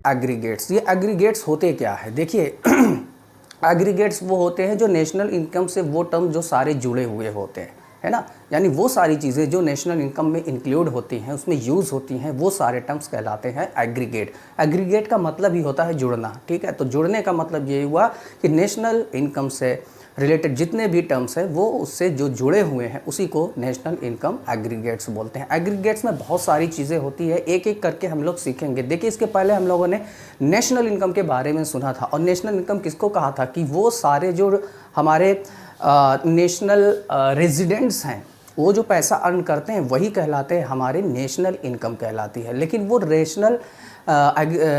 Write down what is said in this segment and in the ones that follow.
Aggregates. ये aggregates होते क्या है, देखिए एग्रीगेट्स वो होते हैं जो नेशनल इनकम से वो टर्म जो सारे जुड़े हुए होते हैं, है ना, यानी वो सारी चीज़ें जो नेशनल इनकम में इंक्लूड होती हैं, उसमें यूज़ होती हैं, वो सारे टर्म्स कहलाते हैं एग्रीगेट। एग्रीगेट का मतलब ही होता है जुड़ना, ठीक है। तो जुड़ने का मतलब ये हुआ कि नेशनल इनकम से रिलेटेड जितने भी टर्म्स हैं वो उससे जो जुड़े हुए हैं उसी को नेशनल इनकम एग्रीगेट्स बोलते हैं। एग्रीगेट्स में बहुत सारी चीज़ें होती है, एक एक करके हम लोग सीखेंगे। देखिए इसके पहले हम लोगों ने नेशनल इनकम के बारे में सुना था, और नेशनल इनकम किसको कहा था कि वो सारे जो हमारे नेशनल रेजिडेंट्स हैं वो जो पैसा अर्न करते हैं वही कहलाते हैं, हमारे नेशनल इनकम कहलाती है। लेकिन वो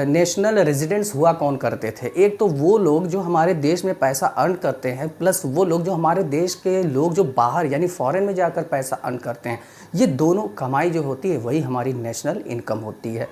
नेशनल रेजिडेंट्स हुआ कौन करते थे, एक तो वो लोग जो हमारे देश में पैसा अर्न करते हैं, प्लस वो लोग जो हमारे देश के लोग जो बाहर यानी फॉरेन में जाकर पैसा अर्न करते हैं। ये दोनों कमाई जो होती है वही हमारी नेशनल इनकम होती है।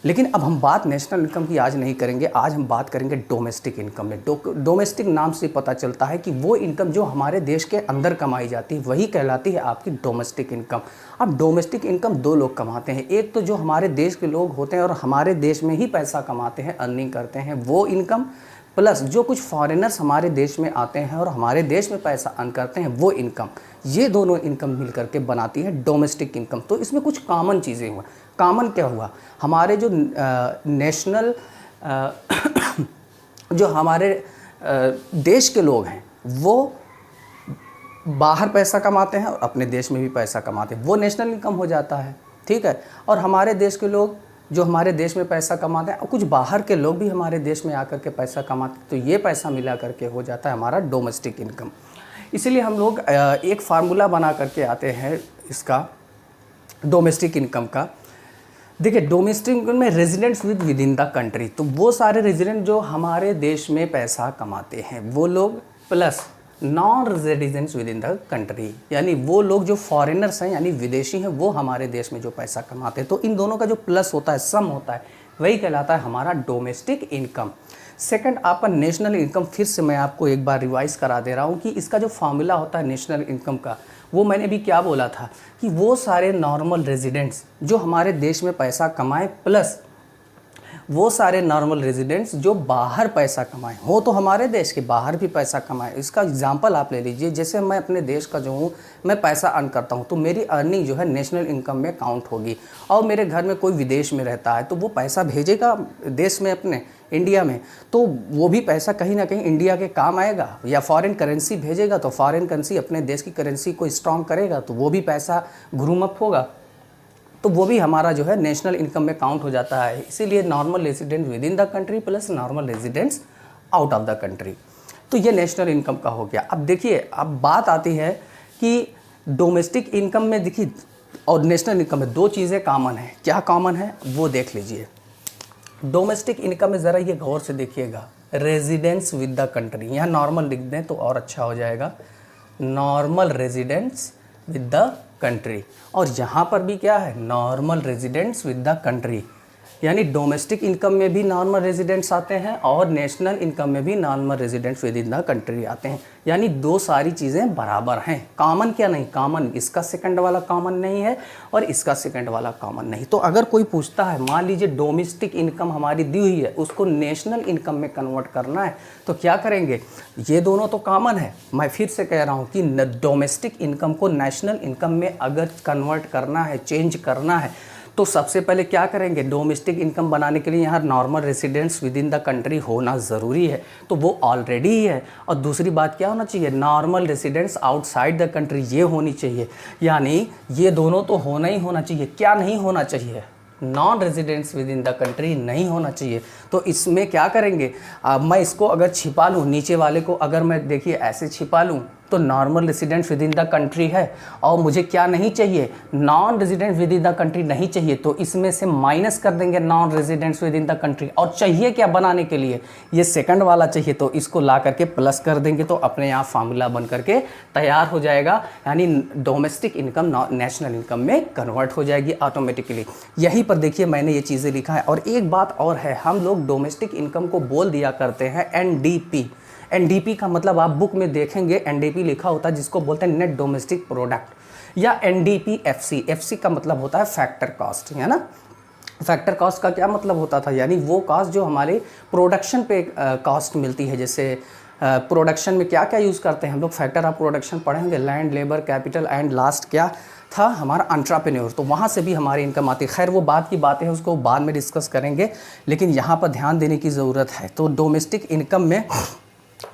लेकिन अब हम बात नेशनल इनकम की आज नहीं करेंगे, आज हम बात करेंगे डोमेस्टिक इनकम में। डोमेस्टिक नाम से पता चलता है कि वो इनकम जो हमारे देश के अंदर कमाई जाती है वही कहलाती है आपकी डोमेस्टिक इनकम। अब डोमेस्टिक इनकम दो लोग कमाते हैं, एक तो जो हमारे देश के लोग होते हैं और हमारे देश में ही पैसा कमाते हैं, अर्निंग करते हैं, वो इनकम, प्लस जो कुछ फॉरेनर्स हमारे देश में आते हैं और हमारे देश में पैसा अर्न करते हैं वो इनकम। ये दोनों इनकम मिल करके बनाती है डोमेस्टिक इनकम। तो इसमें कुछ कॉमन चीज़ें हुआ। कॉमन क्या हुआ, हमारे जो नेशनल जो हमारे देश के लोग हैं वो बाहर पैसा कमाते हैं और अपने देश में भी पैसा कमाते हैं, वो नेशनल इनकम हो जाता है, ठीक है। और हमारे देश के लोग जो हमारे देश में पैसा कमाते हैं और कुछ बाहर के लोग भी हमारे देश में आकर के पैसा कमाते हैं, तो ये पैसा मिला करके हो जाता है हमारा डोमेस्टिक इनकम। इसीलिए हम लोग एक फार्मूला बना करके आते हैं इसका डोमेस्टिक इनकम का। देखिए डोमेस्टिक इनकम में residents with in the country, तो वो सारे रेजिडेंट जो हमारे देश में पैसा कमाते हैं वो लोग, plus non residents with in the country, यानी वो लोग जो फॉरेनर्स हैं यानी विदेशी हैं वो हमारे देश में जो पैसा कमाते हैं। तो इन दोनों का जो प्लस होता है, सम होता है, वही कहलाता है हमारा डोमेस्टिक इनकम। सेकंड आपका नेशनल इनकम, फिर से मैं आपको एक बार रिवाइज करा दे रहा हूँ कि इसका जो फार्मूला होता है नेशनल इनकम का, वो मैंने भी क्या बोला था कि वो सारे नॉर्मल रेजिडेंट्स जो हमारे देश में पैसा कमाएं, प्लस वो सारे नॉर्मल रेजिडेंट्स जो बाहर पैसा कमाएं, हो तो हमारे देश के बाहर भी पैसा कमाएं। इसका एग्जांपल आप ले लीजिए, जैसे मैं अपने देश का जो हूँ मैं पैसा अर्न करता हूँ तो मेरी अर्निंग जो है नेशनल इनकम में काउंट होगी। और मेरे घर में कोई विदेश में रहता है तो वो पैसा भेजेगा देश में अपने इंडिया में, तो वो भी पैसा कहीं ना कहीं इंडिया के काम आएगा। या फॉरेन करेंसी भेजेगा तो फॉरेन करेंसी अपने देश की करेंसी को स्ट्रॉन्ग करेगा, तो वो भी पैसा घुरूमप होगा, तो वो भी हमारा जो है नेशनल इनकम में काउंट हो जाता है। इसीलिए normal residents with in the country plus normal residents out of the country, तो ये नेशनल इनकम का हो गया। अब देखिए, अब बात आती है कि डोमेस्टिक इनकम में देखिए और नेशनल इनकम में दो चीज़ें कॉमन है। क्या कॉमन है वो देख लीजिए। डोमेस्टिक इनकम में ज़रा ये गौर से देखिएगा, रेजिडेंट्स विद द कंट्री, यहाँ नॉर्मल लिख दें तो और अच्छा हो जाएगा, normal residents with the country. और यहाँ पर भी क्या है, normal residents with the country, यानी डोमेस्टिक इनकम में भी नॉर्मल रेजिडेंट्स आते हैं और नेशनल इनकम में भी normal residents with in the country आते हैं, यानी दो सारी चीज़ें बराबर हैं। कॉमन क्या नहीं, कॉमन इसका सेकंड वाला कॉमन नहीं है और इसका सेकंड वाला कॉमन नहीं। तो अगर कोई पूछता है, मान लीजिए डोमेस्टिक इनकम हमारी दी हुई है, उसको नेशनल इनकम में कन्वर्ट करना है, तो क्या करेंगे, ये दोनों तो कॉमन है। मैं फिर से कह रहा हूँ कि डोमेस्टिक इनकम को नेशनल इनकम में अगर कन्वर्ट करना है, चेंज करना है, तो सबसे पहले क्या करेंगे, डोमेस्टिक इनकम बनाने के लिए यहाँ normal residents with in the country होना ज़रूरी है, तो वो ऑलरेडी ही है। और दूसरी बात क्या होना चाहिए, normal residents outside the country, ये होनी चाहिए, यानी ये दोनों तो होना ही होना चाहिए। क्या नहीं होना चाहिए, non residents with in the country नहीं होना चाहिए। तो इसमें क्या करेंगे, मैं इसको अगर छिपा लूँ, नीचे वाले को अगर मैं देखिए ऐसे छिपा लूँ तो normal residents with in the country है और मुझे क्या नहीं चाहिए, non residents with in the country नहीं चाहिए, तो इसमें से माइनस कर देंगे non residents with in the country. और चाहिए क्या बनाने के लिए, ये सेकंड वाला चाहिए, तो इसको ला करके प्लस कर देंगे तो अपने यहाँ फार्मूला बन करके तैयार हो जाएगा, यानी डोमेस्टिक इनकम नेशनल इनकम में कन्वर्ट हो जाएगी ऑटोमेटिकली। यहीं पर देखिए मैंने ये चीज़ें लिखा है। और एक बात और है, हम लोग डोमेस्टिक इनकम को बोल दिया करते हैं एनडीपी। एनडीपी का मतलब आप बुक में देखेंगे एनडीपी लिखा होता है, जिसको बोलते हैं नेट डोमेस्टिक प्रोडक्ट, या एनडीपी एफसी। एफसी का मतलब होता है फैक्टर कॉस्ट, है ना। फैक्टर कॉस्ट का क्या मतलब होता था, यानी वो कॉस्ट जो हमारे प्रोडक्शन पे कॉस्ट मिलती है। जैसे प्रोडक्शन में क्या क्या यूज़ करते हैं हम लोग, फैक्टर ऑफ प्रोडक्शन पढ़ेंगे, land, labour, capital and last क्या था हमारा एंटरप्रेन्योर, तो वहाँ से भी हमारी इनकम आती है। खैर वो बात की बातें हैं, उसको बाद में डिस्कस करेंगे, लेकिन यहाँ पर ध्यान देने की ज़रूरत है। तो डोमेस्टिक इनकम में,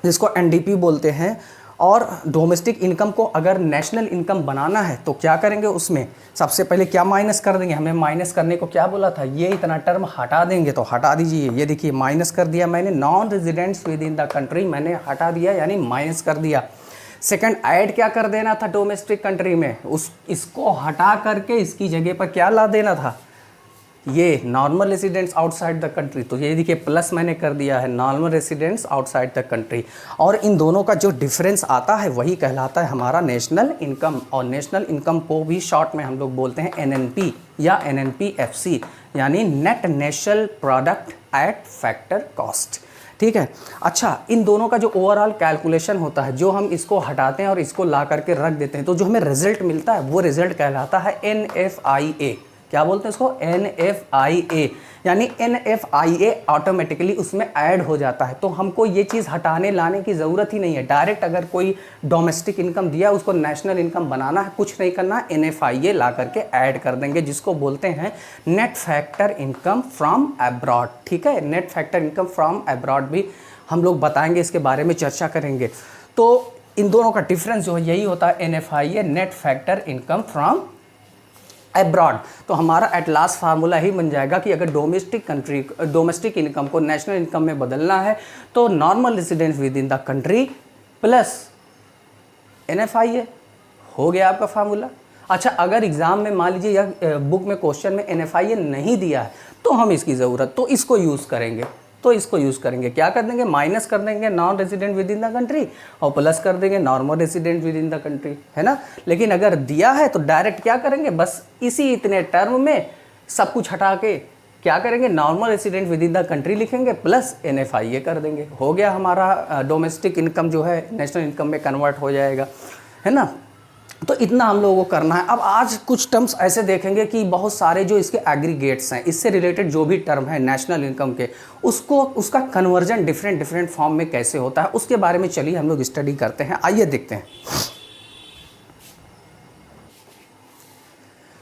जिसको एनडीपी बोलते हैं, और डोमेस्टिक इनकम को अगर नेशनल इनकम बनाना है तो क्या करेंगे, उसमें सबसे पहले क्या माइनस कर देंगे, हमें माइनस करने को क्या बोला था, ये इतना टर्म हटा देंगे, तो हटा दीजिए। ये देखिए माइनस कर दिया मैंने, non residents with in the country मैंने हटा दिया, यानी माइनस कर दिया। सेकंड, ऐड क्या कर देना था डोमेस्टिक कंट्री में, इसको हटा करके इसकी जगह पर क्या ला देना था, ये normal residents outside the country. तो ये देखिए प्लस मैंने कर दिया है, normal residents outside the country. और इन दोनों का जो डिफरेंस आता है वही कहलाता है हमारा नेशनल इनकम। और नेशनल इनकम को भी शॉर्ट में हम लोग बोलते हैं एनएनपी या एनएनपीएफसी, यानी net national product at factor cost. ठीक है। अच्छा, इन दोनों का जो ओवरऑल कैलकुलेशन होता है, जो हम इसको हटाते हैं और इसको ला करके रख देते हैं, तो जो हमें रिजल्ट मिलता है वो रिजल्ट कहलाता है NFIA। क्या बोलते हैं इसको, NFIA, यानी NFIA ऑटोमेटिकली उसमें ऐड हो जाता है। तो हमको ये चीज़ हटाने लाने की ज़रूरत ही नहीं है। डायरेक्ट अगर कोई डोमेस्टिक इनकम दिया, उसको नेशनल इनकम बनाना है, कुछ नहीं करना, NFIA ला करके ऐड कर देंगे, जिसको बोलते हैं net factor income from abroad. ठीक है, net factor income from abroad भी हम लोग बताएंगे, इसके बारे में चर्चा करेंगे। तो इन दोनों का डिफरेंस जो है यही होता है, NFIA, net factor income from abroad. तो हमारा एट लास्ट फार्मूला ही बन जाएगा कि अगर डोमेस्टिक इनकम को नेशनल इनकम में बदलना है तो normal residence with in the country plus NFIA, हो गया आपका फार्मूला। अच्छा, अगर एग्जाम में मान लीजिए या बुक में क्वेश्चन में NFIA नहीं दिया है तो हम इसकी ज़रूरत, तो इसको यूज़ करेंगे, क्या कर देंगे, माइनस कर देंगे non resident with in the country और प्लस कर देंगे normal resident with in the country, है ना। लेकिन अगर दिया है तो डायरेक्ट क्या करेंगे, बस इसी इतने टर्म में सब कुछ हटा के क्या करेंगे, normal resident with in the country लिखेंगे प्लस NFIA कर देंगे, हो गया हमारा डोमेस्टिक इनकम जो है नेशनल इनकम में कन्वर्ट हो जाएगा, है ना। तो इतना हम लोगों को करना है। अब आज कुछ टर्म्स ऐसे देखेंगे कि बहुत सारे जो इसके एग्रीगेट्स हैं, इससे रिलेटेड जो भी टर्म है नेशनल इनकम के, उसका कन्वर्जन डिफरेंट फॉर्म में कैसे होता है, उसके बारे में चलिए हम लोग स्टडी करते हैं। आइए देखते हैं।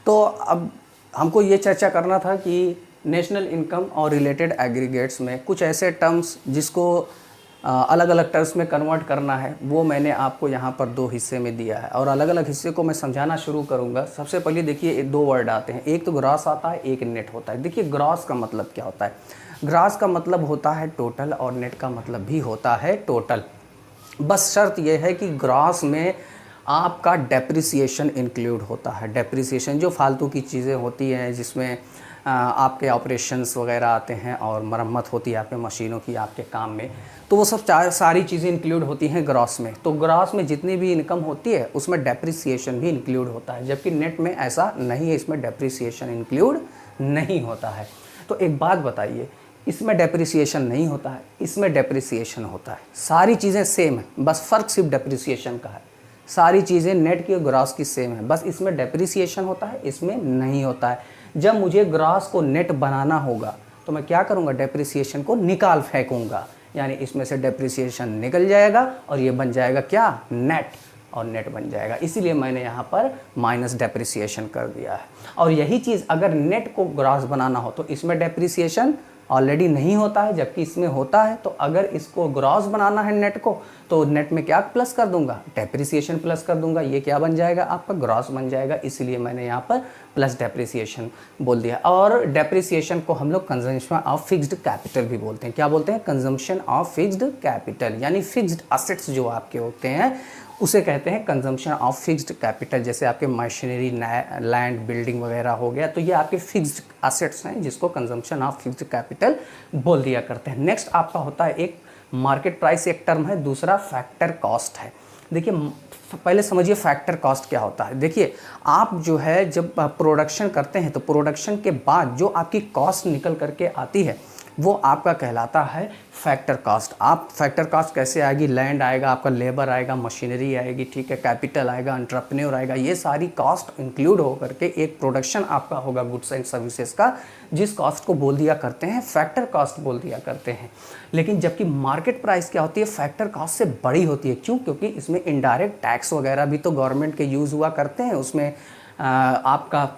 तो अब हमको ये चर्चा करना था कि नेशनल इनकम और रिलेटेड एग्रीगेट्स में कुछ ऐसे टर्म्स जिसको अलग अलग टर्म्स में कन्वर्ट करना है, वो मैंने आपको यहाँ पर 2 हिस्से में दिया है और अलग अलग हिस्से को मैं समझाना शुरू करूँगा। सबसे पहले देखिए 2 वर्ड आते हैं, एक तो ग्रॉस आता है, एक नेट होता है। देखिए ग्रॉस का मतलब क्या होता है, ग्रॉस का मतलब होता है टोटल और नेट का मतलब भी होता है टोटल। बस शर्त यह है कि ग्रॉस में आपका डेप्रिसिएशन इंक्लूड होता है। डेप्रिसिएशन जो फालतू की चीज़ें होती हैं, जिसमें आपके ऑपरेशंस वगैरह आते हैं और मरम्मत होती है आपके मशीनों की आपके काम में, तो वो सब सारी चीज़ें इंक्लूड होती हैं ग्रॉस में। तो ग्रॉस में जितनी भी इनकम होती है उसमें डेप्रिसिएशन भी इंक्लूड होता है, जबकि नेट में ऐसा नहीं है, इसमें डेप्रिसिएशन इंक्लूड नहीं होता है। तो एक बात बताइए, इसमें डेप्रिसिएशन नहीं होता है, इसमें डेप्रिसिएशन होता है, सारी चीज़ें सेम है, बस फ़र्क सिर्फ डेप्रिसिएशन का है। सारी चीज़ें नेट की और ग्रॉस की सेम है, बस इसमें डेप्रिसिएशन होता है, इसमें नहीं होता है। जब मुझे ग्रॉस को नेट बनाना होगा तो मैं क्या करूँगा, डेप्रिसिएशन को निकाल फेंकूँगा, यानी इसमें से डेप्रिसिएशन निकल जाएगा और ये बन जाएगा क्या, नेट, और नेट बन जाएगा। इसीलिए मैंने यहाँ पर माइनस डेप्रिसिएशन कर दिया है। और यही चीज़ अगर नेट को ग्रॉस बनाना हो तो इसमें डेप्रिसिएशन ऑलरेडी नहीं होता है, जबकि इसमें होता है। तो अगर इसको ग्रॉस बनाना है नेट को, तो नेट में क्या प्लस कर दूंगा, डेप्रिसिएशन प्लस कर दूंगा, ये क्या बन जाएगा, आपका ग्रॉस बन जाएगा। इसलिए मैंने यहाँ पर प्लस डेप्रिसिएशन बोल दिया। और डेप्रिसिएशन को हम लोग कंजम्पशन ऑफ फिक्स्ड कैपिटल भी बोलते हैं। क्या बोलते हैं, कंजम्पशन ऑफ फिक्स्ड कैपिटल, यानी फिक्स्ड असेट्स जो आपके होते हैं उसे कहते हैं कंजम्पशन ऑफ फिक्स्ड कैपिटल। जैसे आपके मशीनरी, लैंड, बिल्डिंग वगैरह हो गया, तो ये आपके फिक्स्ड असेट्स हैं जिसको कंजम्पशन ऑफ फिक्स्ड कैपिटल बोल दिया करते हैं। नेक्स्ट आपका होता है एक मार्केट प्राइस, एक टर्म है, दूसरा फैक्टर कॉस्ट है। देखिए पहले समझिए फैक्टर कॉस्ट क्या होता है। देखिए आप जो है जब प्रोडक्शन करते हैं तो प्रोडक्शन के बाद जो आपकी कॉस्ट निकल करके आती है, वो आपका कहलाता है फैक्टर कास्ट। आप फैक्टर कास्ट कैसे आएगी, लैंड आएगा, आपका लेबर आएगा, मशीनरी आएगी, ठीक है, कैपिटल आएगा, एंटरप्रेन्योर आएगा, ये सारी कॉस्ट इंक्लूड होकर के एक प्रोडक्शन आपका होगा गुड्स एंड सर्विसेज का, जिस कॉस्ट को बोल दिया करते हैं फैक्टर कॉस्ट बोल दिया करते हैं। लेकिन जबकि मार्केट प्राइस क्या होती है, फैक्टर कॉस्ट से बड़ी होती है। क्यों? क्योंकि इसमें इनडायरेक्ट टैक्स वगैरह भी तो गवर्नमेंट के यूज़ हुआ करते हैं, उसमें आपका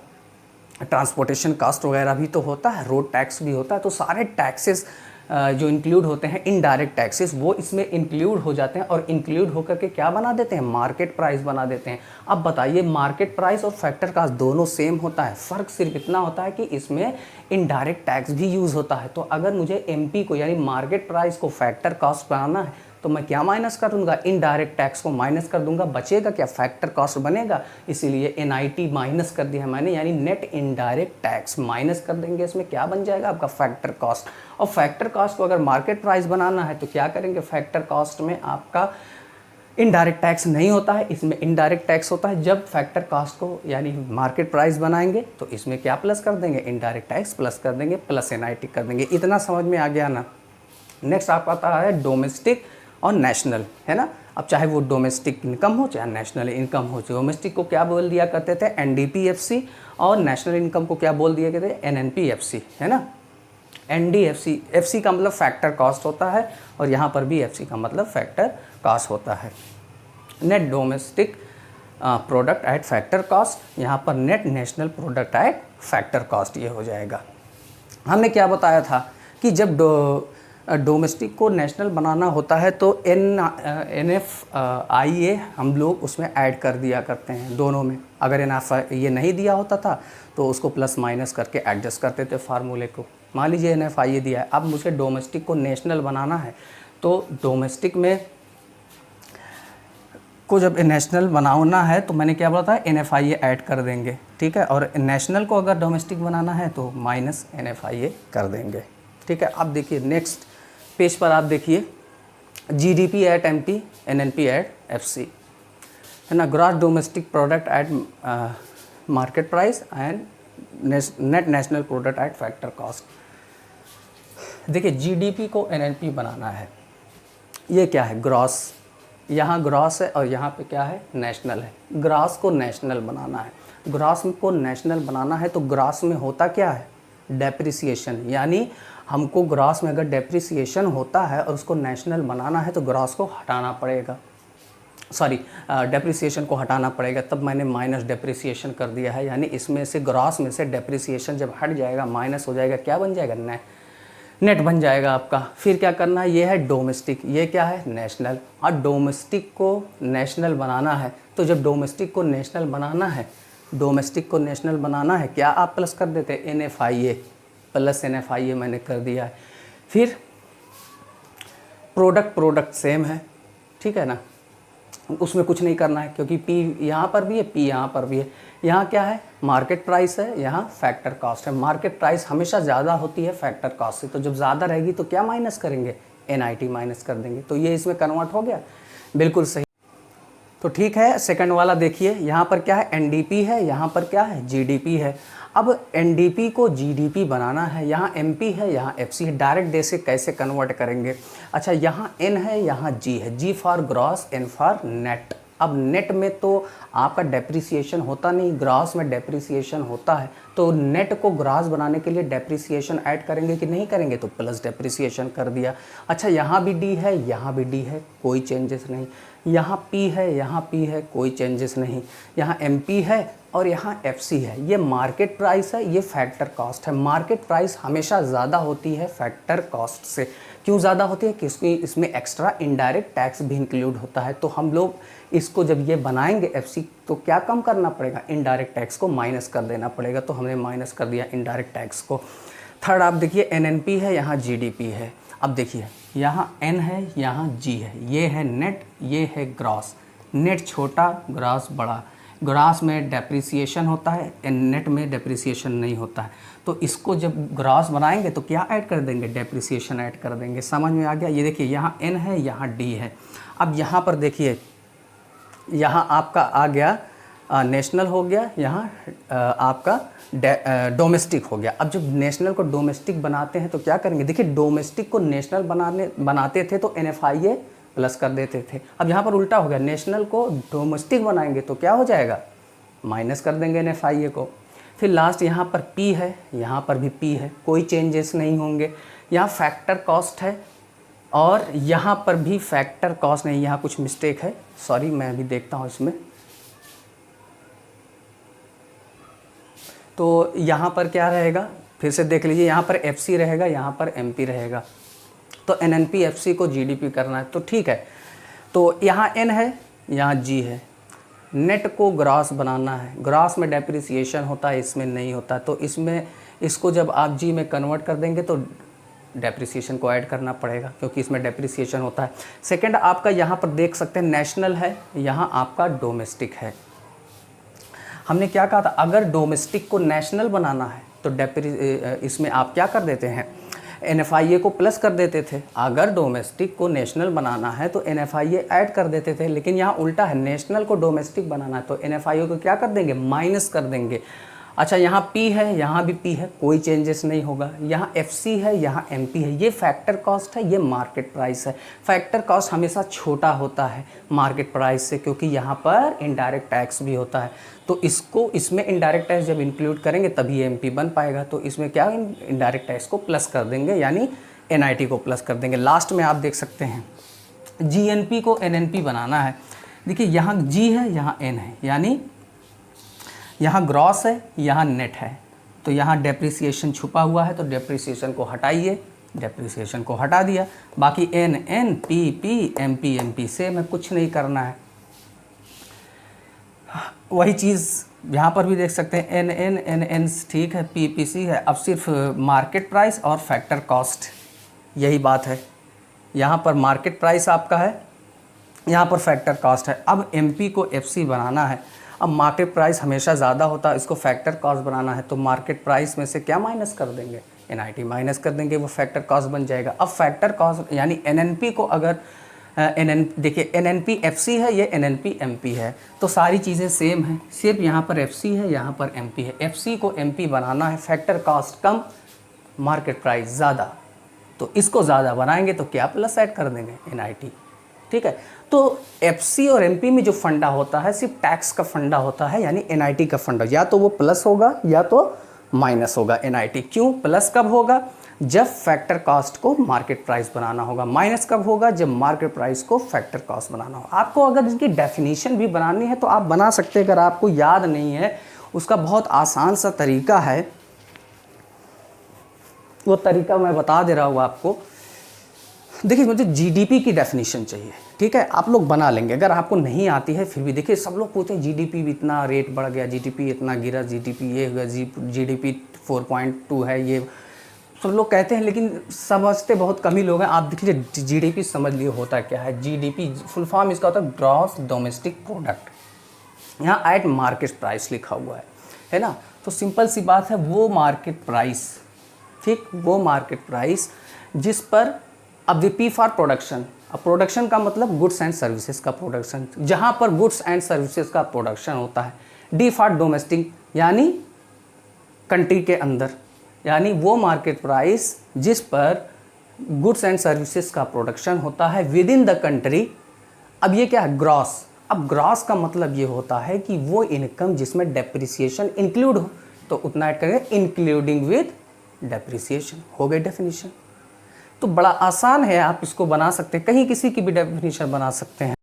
ट्रांसपोर्टेशन कास्ट वगैरह भी तो होता है, रोड टैक्स भी होता है, तो सारे टैक्सेस जो इंक्लूड होते हैं, इनडायरेक्ट टैक्सेस, वो इसमें इंक्लूड हो जाते हैं और इंक्लूड होकर के क्या बना देते हैं, मार्केट प्राइस बना देते हैं। अब बताइए, मार्केट प्राइस और फैक्टर कास्ट दोनों सेम होता है, फ़र्क सिर्फ इतना होता है कि इसमें इनडायरेक्ट टैक्स भी यूज़ होता है। तो अगर मुझे एमपी को यानी मार्केट प्राइस को फैक्टर कास्ट बनाना है तो मैं क्या माइनस कर दूंगा, इनडायरेक्ट टैक्स को माइनस कर दूंगा, बचेगा क्या, फैक्टर कॉस्ट बनेगा। इसीलिए एनआईटी माइनस कर दिया है मैंने, यानी नेट इनडायरेक्ट टैक्स माइनस कर देंगे, इसमें क्या बन जाएगा आपका फैक्टर कॉस्ट। और फैक्टर कॉस्ट को अगर मार्केट प्राइस बनाना है तो क्या करेंगे, फैक्टर कॉस्ट में आपका इनडायरेक्ट टैक्स नहीं होता है, इसमें इनडायरेक्ट टैक्स होता है। जब फैक्टर कॉस्ट को यानी मार्केट प्राइस बनाएंगे तो इसमें क्या प्लस कर देंगे, इनडायरेक्ट टैक्स प्लस कर देंगे, प्लस एनआईटी कर देंगे। इतना समझ में आ गया ना। नेक्स्ट आपका आता है डोमेस्टिक और नेशनल, है ना। अब चाहे वो डोमेस्टिक इनकम हो चाहे नेशनल इनकम हो, डोमेस्टिक को क्या बोल दिया करते थे, एनडीपीएफसी, और नेशनल इनकम को क्या बोल दिया करते थे, एनएनपीएफसी, है ना। एनडीएफसी, एफसी का मतलब फैक्टर कॉस्ट होता है और यहाँ पर भी एफसी का मतलब फैक्टर कॉस्ट होता है। Net domestic product at factor cost, यहाँ पर net national product at factor cost ये हो जाएगा। हमने क्या बताया था कि जब डोमेस्टिक को नेशनल बनाना होता है तो NFIA हम लोग उसमें ऐड कर दिया करते हैं दोनों में। अगर NFIA नहीं दिया होता था तो उसको प्लस माइनस करके एडजस्ट करते थे फार्मूले को। मान लीजिए NFIA दिया है, अब मुझे डोमेस्टिक को नेशनल बनाना है तो डोमेस्टिक में को जब नेशनल बनाना है तो मैंने क्या बोला था, NFIA ऐड कर देंगे, ठीक है। और नेशनल को अगर डोमेस्टिक बनाना है तो माइनस NFIA कर देंगे, ठीक है। अब देखिए नेक्स्ट पेज पर आप देखिए, GDP at MP, NNP at FC, है ना। Gross domestic product at market price and net national product at factor cost. देखिए GDP को NNP बनाना है, ये क्या है, ग्रॉस, यहाँ ग्रॉस है और यहाँ पे क्या है, नेशनल है। ग्रॉस को नेशनल बनाना है, ग्रॉस को नेशनल बनाना है तो ग्रॉस में होता क्या है, डेप्रिसिएशन। यानी हमको ग्रॉस में अगर डेप्रिसिएशन होता है और उसको नेशनल बनाना है तो ग्रॉस को हटाना पड़ेगा, सॉरी डेप्रिसिएशन को हटाना पड़ेगा। तब मैंने माइनस डेप्रिसिएशन कर दिया है, यानी इसमें से ग्रॉस में से डेप्रिसिएशन जब हट जाएगा माइनस हो जाएगा, क्या बन जाएगा, नेट बन जाएगा आपका। फिर क्या करना है, ये है डोमेस्टिक, ये क्या है, नेशनल। और डोमेस्टिक को नेशनल बनाना है तो जब डोमेस्टिक को नेशनल बनाना है, डोमेस्टिक को नेशनल बनाना है, क्या आप प्लस कर देते, NFIA, प्लस NFIA मैंने कर दिया है। फिर प्रोडक्ट सेम है, ठीक है ना, उसमें कुछ नहीं करना है क्योंकि P यहाँ पर भी है, P यहाँ पर भी है। यहाँ क्या है, मार्केट प्राइस है, यहाँ फैक्टर कॉस्ट है। मार्केट प्राइस हमेशा ज़्यादा होती है फैक्टर कॉस्ट से, तो जब ज़्यादा रहेगी तो क्या माइनस करेंगे, NIT माइनस कर देंगे। तो ये इसमें कन्वर्ट हो गया, बिल्कुल सही। तो ठीक है, सेकंड वाला देखिए, यहाँ पर क्या है, NDP है, यहाँ पर क्या है, GDP है। अब NDP को GDP बनाना है, यहाँ MP है, यहाँ FC है। डायरेक्ट डे से कैसे कन्वर्ट करेंगे, अच्छा यहाँ N है, यहाँ G है, G for gross, N for net. अब नेट में तो आपका डेप्रिसिएशन होता नहीं, ग्रॉस में डेप्रिसिएशन होता है, तो नेट को ग्रॉस बनाने के लिए डेप्रिसिएशन ऐड करेंगे कि नहीं करेंगे, तो प्लस डेप्रिसिएशन कर दिया। अच्छा यहाँ भी D है, यहाँ भी D है, कोई चेंजेस नहीं। यहाँ P है, यहाँ P है, कोई चेंजेस नहीं। यहाँ MP है और यहाँ FC है। ये मार्केट प्राइस है, ये फैक्टर कॉस्ट है। मार्केट प्राइस हमेशा ज़्यादा होती है फैक्टर कॉस्ट से। क्यों ज़्यादा होती है, क्योंकि इसमें एक्स्ट्रा इनडायरेक्ट टैक्स भी इंक्लूड होता है। तो हम लोग इसको जब ये बनाएंगे FC तो क्या कम करना पड़ेगा, इनडायरेक्ट टैक्स को माइनस कर देना पड़ेगा। तो हमने माइनस कर दिया इनडायरेक्ट टैक्स को। थर्ड आप देखिए, NNP है, यहाँ GDP है। अब देखिए यहाँ N है, यहाँ G है, ये है नेट, ये है ग्रॉस। नेट छोटा, ग्रॉस बड़ा। ग्रॉस में डेप्रिसिएशन होता है, नेट में डेप्रिसिएशन नहीं होता है। तो इसको जब ग्रॉस बनाएंगे तो क्या ऐड कर देंगे, डेप्रिसिएशन ऐड कर देंगे। समझ में आ गया। ये देखिए यहाँ N है, यहाँ D है। अब यहाँ पर देखिए, यहाँ आपका आ गया नेशनल हो गया, यहाँ आपका डोमेस्टिक हो गया। अब जब नेशनल को डोमेस्टिक बनाते हैं तो क्या करेंगे, देखिए डोमेस्टिक को नेशनल बनाते थे तो NFIA प्लस कर देते थे। अब यहाँ पर उल्टा हो गया, नेशनल को डोमेस्टिक बनाएंगे तो क्या हो जाएगा, माइनस कर देंगे NFIA को। फिर लास्ट यहाँ पर P है, यहाँ पर भी P है, कोई चेंजेस नहीं होंगे। यहाँ फैक्टर कॉस्ट है और यहाँ पर भी फैक्टर कॉस्ट नहीं, यहाँ कुछ मिस्टेक है, सॉरी मैं अभी देखता हूँ इसमें। तो यहाँ पर क्या रहेगा, फिर से देख लीजिए, यहाँ पर FC रहेगा, यहाँ पर MP रहेगा। तो NNP FC को GDP करना है तो ठीक है। तो यहाँ N है, यहाँ G है। नेट को ग्रॉस बनाना है, ग्रॉस में डेप्रिसिएशन होता है, इसमें नहीं होता। तो इसमें इसको जब आप G में कन्वर्ट कर देंगे तो डेप्रिसिएशन को ऐड करना पड़ेगा क्योंकि इसमें डेप्रिसिएशन होता है। सेकंड आपका यहाँ पर देख सकते हैं नेशनल है, यहाँ आपका डोमेस्टिक है। हमने क्या कहा था, अगर डोमेस्टिक को नेशनल बनाना है तो इसमें आप क्या कर देते हैं, NFIA को प्लस कर देते थे। अगर डोमेस्टिक को नेशनल बनाना है तो NFIA ऐड कर देते थे, लेकिन यहाँ उल्टा है, नेशनल को डोमेस्टिक बनाना है तो NFIA को क्या कर देंगे, माइनस कर देंगे। अच्छा यहाँ P है, यहाँ भी P है, कोई चेंजेस नहीं होगा। यहाँ FC है, यहाँ MP है। ये फैक्टर कॉस्ट है, ये मार्केट प्राइस है। फैक्टर कॉस्ट हमेशा छोटा होता है मार्केट प्राइस से क्योंकि यहाँ पर इनडायरेक्ट टैक्स भी होता है। तो इसमें इनडायरेक्ट टैक्स जब इंक्लूड करेंगे तभी MP बन पाएगा। तो इसमें क्या, इनडायरेक्ट टैक्स को प्लस कर देंगे, यानी NIT को प्लस कर देंगे। लास्ट में आप देख सकते हैं GNP को NNP बनाना है। देखिए यहाँ G है, यहाँ N है, यानी यहाँ ग्रॉस है, यहाँ नेट है। तो यहाँ डेप्रिसिएशन छुपा हुआ है तो डेप्रिसिएशन को हटाइए, डेप्रिसिएशन को हटा दिया। बाकी NN PP MP MP से में कुछ नहीं करना है। वही चीज़ यहाँ पर भी देख सकते हैं, NN NN ठीक है, PPC है। अब सिर्फ मार्केट प्राइस और फैक्टर कॉस्ट, यही बात है। यहाँ पर मार्केट प्राइस आपका है, यहाँ पर फैक्टर कॉस्ट है। अब MP को FC बनाना है। अब मार्केट प्राइस हमेशा ज़्यादा होता है, इसको फैक्टर कॉस्ट बनाना है तो मार्केट प्राइस में से क्या माइनस कर देंगे, NIT माइनस कर देंगे, वो फैक्टर कॉस्ट बन जाएगा। अब फैक्टर कॉस्ट यानी NNP को अगर देखिए NNP FC है, ये NNP MP है, तो सारी चीज़ें सेम हैं, सिर्फ यहाँ पर FC है, यहाँ पर MP है। FC को MP बनाना है, फैक्टर कॉस्ट कम, मार्केट प्राइस ज़्यादा, तो इसको ज़्यादा बनाएंगे तो क्या प्लस ऐड कर देंगे, NIT। ठीक है, तो FC और MP में जो फंडा होता है सिर्फ टैक्स का फंडा होता है, यानी NIT का फंडा, या तो वो प्लस होगा या तो माइनस होगा NIT। क्यों, प्लस कब होगा, जब फैक्टर कॉस्ट को मार्केट प्राइस बनाना होगा, माइनस कब होगा, जब मार्केट प्राइस को फैक्टर कॉस्ट बनाना होगा। आपको अगर इसकी डेफिनेशन भी बनानी है तो आप बना सकते हैं, अगर आपको याद नहीं है, उसका बहुत आसान सा तरीका है, वो तरीका मैं बता दे रहा हूँ आपको। देखिए मुझे GDP की डेफिनेशन चाहिए, ठीक है, आप लोग बना लेंगे। अगर आपको नहीं आती है फिर भी, देखिए सब लोग पूछते हैं GDP भी इतना रेट बढ़ गया, GDP इतना गिरा, GDP ये हुआ, GDP 4.2 है, ये सब लोग कहते हैं, लेकिन समझते बहुत कम ही लोग हैं। आप देख लीजिए GDP समझ लिए होता क्या है। GDP फुल फॉर्म इसका होता है ग्रॉस डोमेस्टिक प्रोडक्ट, यहाँ एट मार्केट प्राइस लिखा हुआ है ना। तो सिंपल सी बात है, वो मार्केट प्राइस, ठीक, वो मार्केट प्राइस जिस पर, अब P फॉर प्रोडक्शन, अब प्रोडक्शन का मतलब गुड्स एंड सर्विसेज का प्रोडक्शन, जहाँ पर गुड्स एंड सर्विसेज का प्रोडक्शन होता है। D फॉर डोमेस्टिक, यानी कंट्री के अंदर, यानी वो मार्केट प्राइस जिस पर गुड्स एंड सर्विसेज का प्रोडक्शन होता है विद इन द कंट्री। अब ये क्या है, ग्रॉस। अब ग्रॉस का मतलब ये होता है कि वो इनकम जिसमें डेप्रिसिएशन इंक्लूड हो, तो उतना ऐड करेंगे, इंक्लूडिंग विद डेप्रिसिएशन। हो गई डेफिनेशन। तो बड़ा आसान है, आप इसको बना सकते हैं, कहीं किसी की भी डेफिनेशन बना सकते हैं।